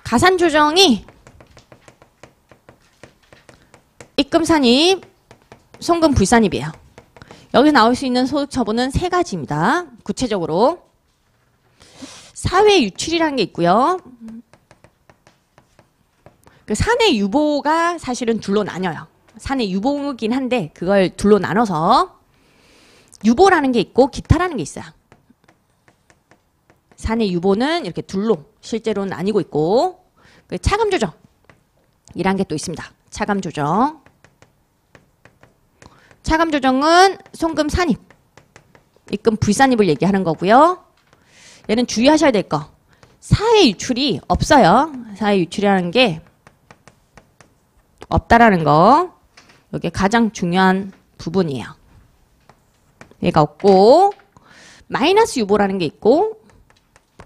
가산 조정이 입금 산입, 송금 불산입이에요. 여기 나올 수 있는 소득 처분은 세 가지입니다. 구체적으로 사회 유출이라는 게 있고요. 그 사내 유보가 사실은 둘로 나뉘어요. 사내 유보이긴 한데 그걸 둘로 나눠서 유보라는 게 있고 기타라는 게 있어요. 사내 유보는 이렇게 둘로 실제로는 나뉘고 있고 그 차감 조정이란 게 또 있습니다. 차감 조정. 차감 조정은 송금 산입, 입금 불산입을 얘기하는 거고요. 얘는 주의하셔야 될 거. 사회 유출이 없어요. 사회 유출이라는 게 없다라는 거. 이게 가장 중요한 부분이에요. 얘가 없고 마이너스 유보라는 게 있고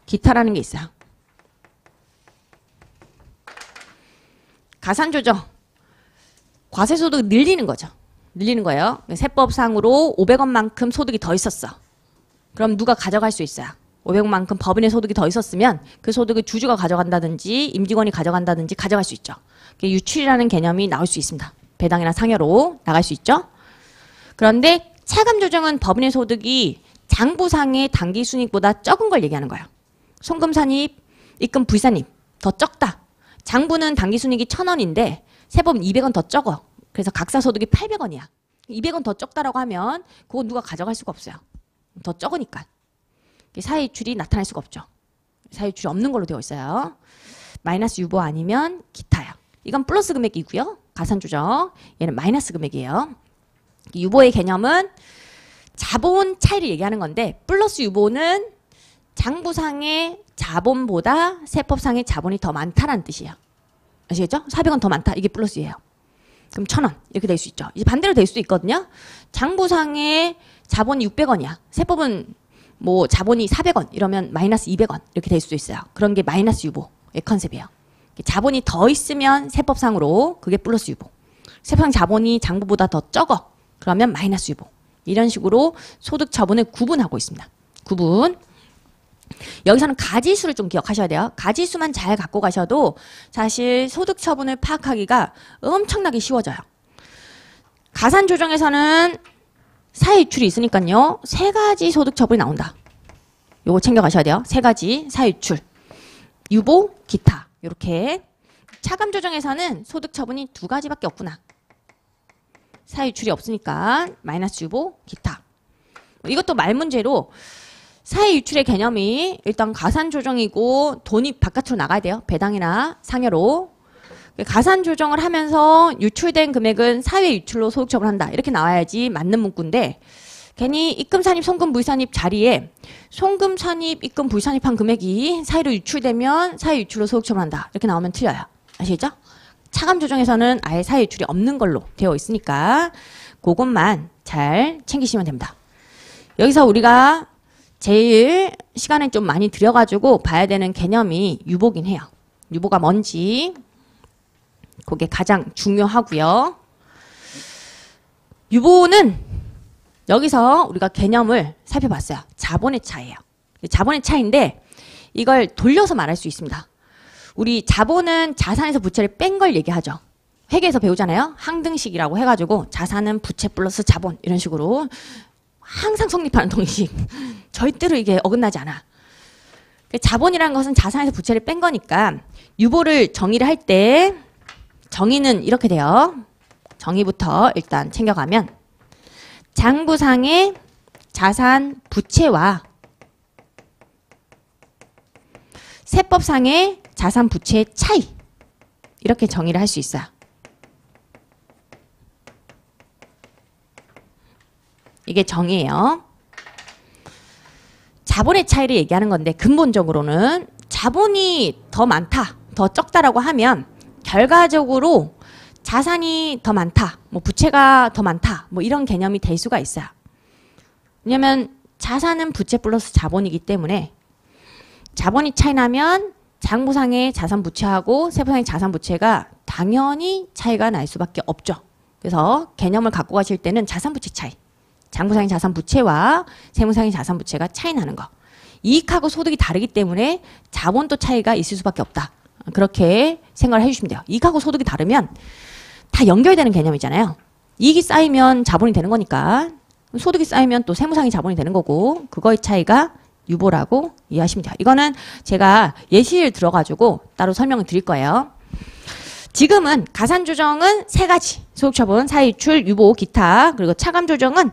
기타라는 게 있어요. 가산 조정. 과세소득 늘리는 거죠. 늘리는 거예요. 세법상으로 500원만큼 소득이 더 있었어. 그럼 누가 가져갈 수 있어요? 500원만큼 법인의 소득이 더 있었으면 그 소득을 주주가 가져간다든지 임직원이 가져간다든지 가져갈 수 있죠. 유출이라는 개념이 나올 수 있습니다. 배당이나 상여로 나갈 수 있죠. 그런데 차감 조정은 법인의 소득이 장부상의 당기순이익보다 적은 걸 얘기하는 거예요. 송금산입, 입금 불산입 더 적다. 장부는 당기순이익이 1,000원인데 세법은 200원 더 적어. 그래서 각사소득이 800원이야. 200원 더 적다라고 하면 그거 누가 가져갈 수가 없어요. 더 적으니까. 사회유출이 나타날 수가 없죠. 사회유출이 없는 걸로 되어 있어요. 마이너스 유보 아니면 기타요. 이건 플러스 금액이고요. 가산조정. 얘는 마이너스 금액이에요. 유보의 개념은 자본 차이를 얘기하는 건데 플러스 유보는 장부상의 자본보다 세법상의 자본이 더 많다라는 뜻이에요. 아시겠죠? 400원 더 많다. 이게 플러스예요. 그럼 1,000원 이렇게 될 수 있죠. 이제 반대로 될 수도 있거든요. 장부상의 자본이 600원이야. 세법은 뭐 자본이 400원 이러면 마이너스 200원 이렇게 될 수도 있어요. 그런 게 마이너스 유보의 컨셉이에요. 자본이 더 있으면 세법상으로 그게 플러스 유보. 세법상 자본이 장부보다 더 적어. 그러면 마이너스 유보. 이런 식으로 소득 처분을 구분하고 있습니다. 구분. 여기서는 가지수를 좀 기억하셔야 돼요. 가지수만 잘 갖고 가셔도 사실 소득 처분을 파악하기가 엄청나게 쉬워져요. 가산 조정에서는 사회 유출이 있으니까요. 세 가지 소득 처분이 나온다. 요거 챙겨가셔야 돼요. 세 가지 사회 유출. 유보, 기타. 이렇게. 차감 조정에서는 소득 처분이 두 가지밖에 없구나. 사회 유출이 없으니까 마이너스 유보, 기타. 이것도 말 문제로 사회 유출의 개념이 일단 가산 조정이고 돈이 바깥으로 나가야 돼요. 배당이나 상여로. 가산 조정을 하면서 유출된 금액은 사회 유출로 소득 처분한다. 이렇게 나와야지 맞는 문구인데 괜히 입금 산입, 송금 불산입 자리에 송금 산입, 입금 불산입한 금액이 사회로 유출되면 사회 유출로 소득 처분한다. 이렇게 나오면 틀려요. 아시겠죠? 차감 조정에서는 아예 사회 유출이 없는 걸로 되어 있으니까 그것만 잘 챙기시면 됩니다. 여기서 우리가 제일 시간을 좀 많이 들여가지고 봐야 되는 개념이 유보긴 해요. 유보가 뭔지 그게 가장 중요하고요. 유보는 여기서 우리가 개념을 살펴봤어요. 자본의 차이예요. 자본의 차이인데 이걸 돌려서 말할 수 있습니다. 우리 자본은 자산에서 부채를 뺀 걸 얘기하죠. 회계에서 배우잖아요. 항등식이라고 해가지고 자산은 부채 플러스 자본 이런 식으로 항상 성립하는 통식. 절대로 이게 어긋나지 않아. 자본이라는 것은 자산에서 부채를 뺀 거니까 유보를 정의를 할 때 정의는 이렇게 돼요. 정의부터 일단 챙겨가면 장부상의 자산 부채와 세법상의 자산 부채의 차이 이렇게 정의를 할 수 있어요. 이게 정의예요. 자본의 차이를 얘기하는 건데 근본적으로는 자본이 더 많다, 더 적다라고 하면 결과적으로 자산이 더 많다, 뭐 부채가 더 많다, 뭐 이런 개념이 될 수가 있어요. 왜냐면 자산은 부채 플러스 자본이기 때문에 자본이 차이 나면 장부상의 자산 부채하고 세부상의 자산 부채가 당연히 차이가 날 수밖에 없죠. 그래서 개념을 갖고 가실 때는 자산 부채 차이. 장부상의 자산 부채와 세무상의 자산 부채가 차이 나는 거. 이익하고 소득이 다르기 때문에 자본도 차이가 있을 수밖에 없다. 그렇게 생각을 해주시면 돼요. 이익하고 소득이 다르면 다 연결되는 개념이잖아요. 이익이 쌓이면 자본이 되는 거니까 소득이 쌓이면 또 세무상의 자본이 되는 거고 그거의 차이가 유보라고 이해하시면 돼요. 이거는 제가 예시를 들어가지고 따로 설명을 드릴 거예요. 지금은 가산조정은 세 가지. 소득처분, 사유출, 유보, 기타. 그리고 차감조정은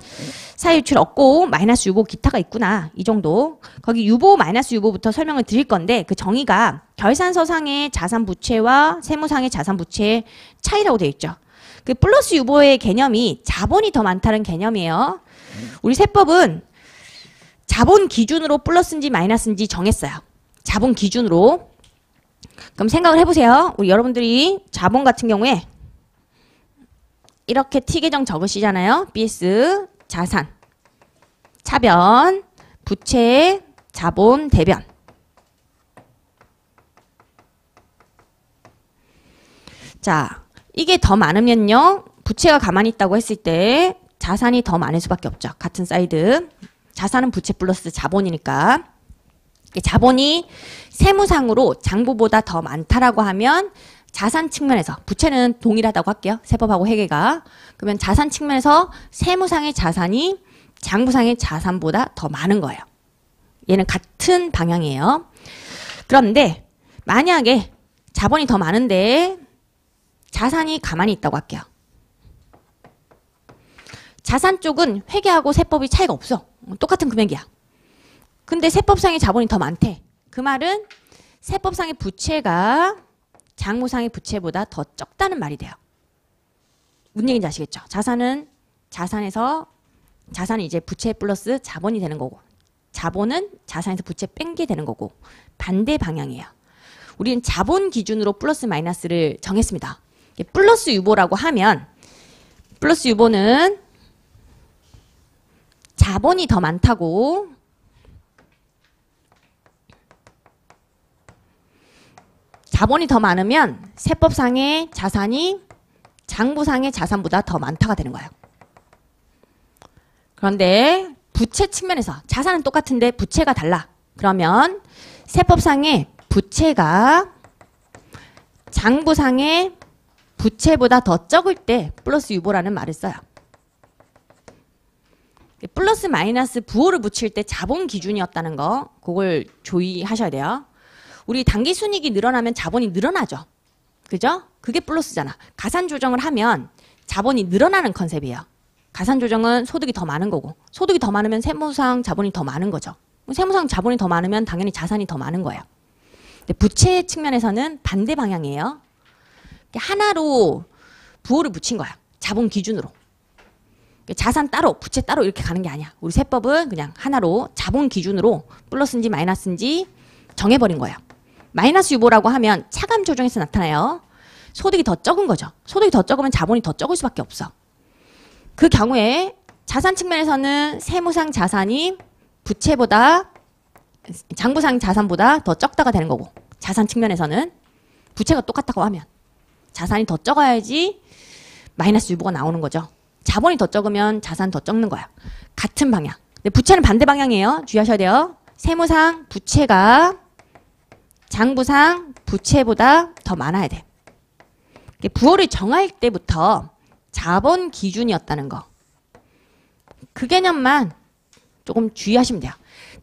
사유출 없고 마이너스 유보, 기타가 있구나. 이 정도. 거기 유보, 마이너스 유보부터 설명을 드릴 건데 그 정의가 결산서상의 자산부채와 세무상의 자산부채의 차이라고 되어 있죠. 그 플러스 유보의 개념이 자본이 더 많다는 개념이에요. 우리 세법은 자본 기준으로 플러스인지 마이너스인지 정했어요. 자본 기준으로. 그럼 생각을 해보세요. 우리 여러분들이 자본 같은 경우에 이렇게 T계정 적으시잖아요. BS, 자산, 차변, 부채, 자본, 대변. 자, 이게 더 많으면요. 부채가 가만히 있다고 했을 때 자산이 더 많을 수밖에 없죠. 같은 사이드. 자산은 부채 플러스 자본이니까. 자본이 세무상으로 장부보다 더 많다라고 하면 자산 측면에서 부채는 동일하다고 할게요. 세법하고 회계가. 그러면 자산 측면에서 세무상의 자산이 장부상의 자산보다 더 많은 거예요. 얘는 같은 방향이에요. 그런데 만약에 자본이 더 많은데 자산이 가만히 있다고 할게요. 자산 쪽은 회계하고 세법이 차이가 없어. 똑같은 금액이야. 근데 세법상의 자본이 더 많대. 그 말은 세법상의 부채가 장부상의 부채보다 더 적다는 말이 돼요. 무슨 얘기인지 아시겠죠? 자산에서 자산이 이제 부채 플러스 자본이 되는 거고 자본은 자산에서 부채 뺀 게 되는 거고 반대 방향이에요. 우리는 자본 기준으로 플러스 마이너스를 정했습니다. 플러스 유보라고 하면 플러스 유보는 자본이 더 많다고 자본이 더 많으면 세법상의 자산이 장부상의 자산보다 더 많다가 되는 거예요. 그런데 부채 측면에서 자산은 똑같은데 부채가 달라. 그러면 세법상의 부채가 장부상의 부채보다 더 적을 때 플러스 유보라는 말을 써요. 플러스 마이너스 부호를 붙일 때 자본 기준이었다는 거 그걸 주의하셔야 돼요. 우리 당기순이익이 늘어나면 자본이 늘어나죠. 그죠? 그게 플러스잖아. 가산조정을 하면 자본이 늘어나는 컨셉이에요. 가산조정은 소득이 더 많은 거고 소득이 더 많으면 세무상 자본이 더 많은 거죠. 세무상 자본이 더 많으면 당연히 자산이 더 많은 거예요. 근데 부채 측면에서는 반대 방향이에요. 하나로 부호를 붙인 거야. 자본 기준으로. 자산 따로 부채 따로 이렇게 가는 게 아니야. 우리 세법은 그냥 하나로 자본 기준으로 플러스인지 마이너스인지 정해버린 거예요. 마이너스 유보라고 하면 차감 조정에서 나타나요. 소득이 더 적은 거죠. 소득이 더 적으면 자본이 더 적을 수밖에 없어. 그 경우에 자산 측면에서는 세무상 자산이 부채보다 장부상 자산보다 더 적다가 되는 거고 자산 측면에서는 부채가 똑같다고 하면 자산이 더 적어야지 마이너스 유보가 나오는 거죠. 자본이 더 적으면 자산 더 적는 거야. 같은 방향. 근데 부채는 반대 방향이에요. 주의하셔야 돼요. 세무상 부채가 장부상 부채보다 더 많아야 돼. 부호를 정할 때부터 자본 기준이었다는 거. 그 개념만 조금 주의하시면 돼요.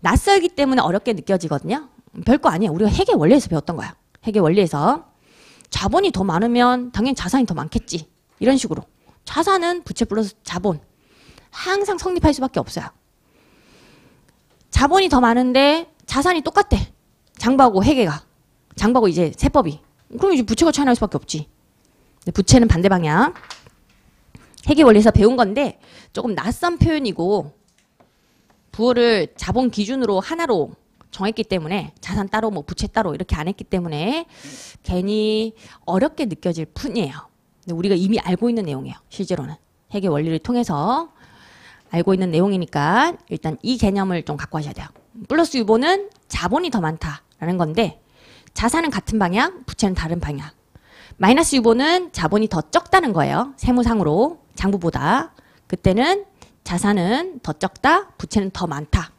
낯설기 때문에 어렵게 느껴지거든요. 별거 아니에요. 우리가 회계 원리에서 배웠던 거야. 회계 원리에서. 자본이 더 많으면 당연히 자산이 더 많겠지. 이런 식으로. 자산은 부채 플러스 자본. 항상 성립할 수밖에 없어요. 자본이 더 많은데 자산이 똑같대. 장부하고 회계가. 장부하고 이제 세법이. 그럼 이제 부채가 차이 날 수밖에 없지. 부채는 반대 방향. 회계 원리에서 배운 건데 조금 낯선 표현이고 부호를 자본 기준으로 하나로 정했기 때문에 자산 따로 뭐 부채 따로 이렇게 안 했기 때문에 괜히 어렵게 느껴질 뿐이에요. 근데 우리가 이미 알고 있는 내용이에요. 실제로는. 회계 원리를 통해서 알고 있는 내용이니까 일단 이 개념을 좀 갖고 하셔야 돼요. 플러스 유보는 자본이 더 많다라는 건데 자산은 같은 방향, 부채는 다른 방향. 마이너스 유보는 자본이 더 적다는 거예요. 세무상으로 장부보다. 그때는 자산은 더 적다, 부채는 더 많다.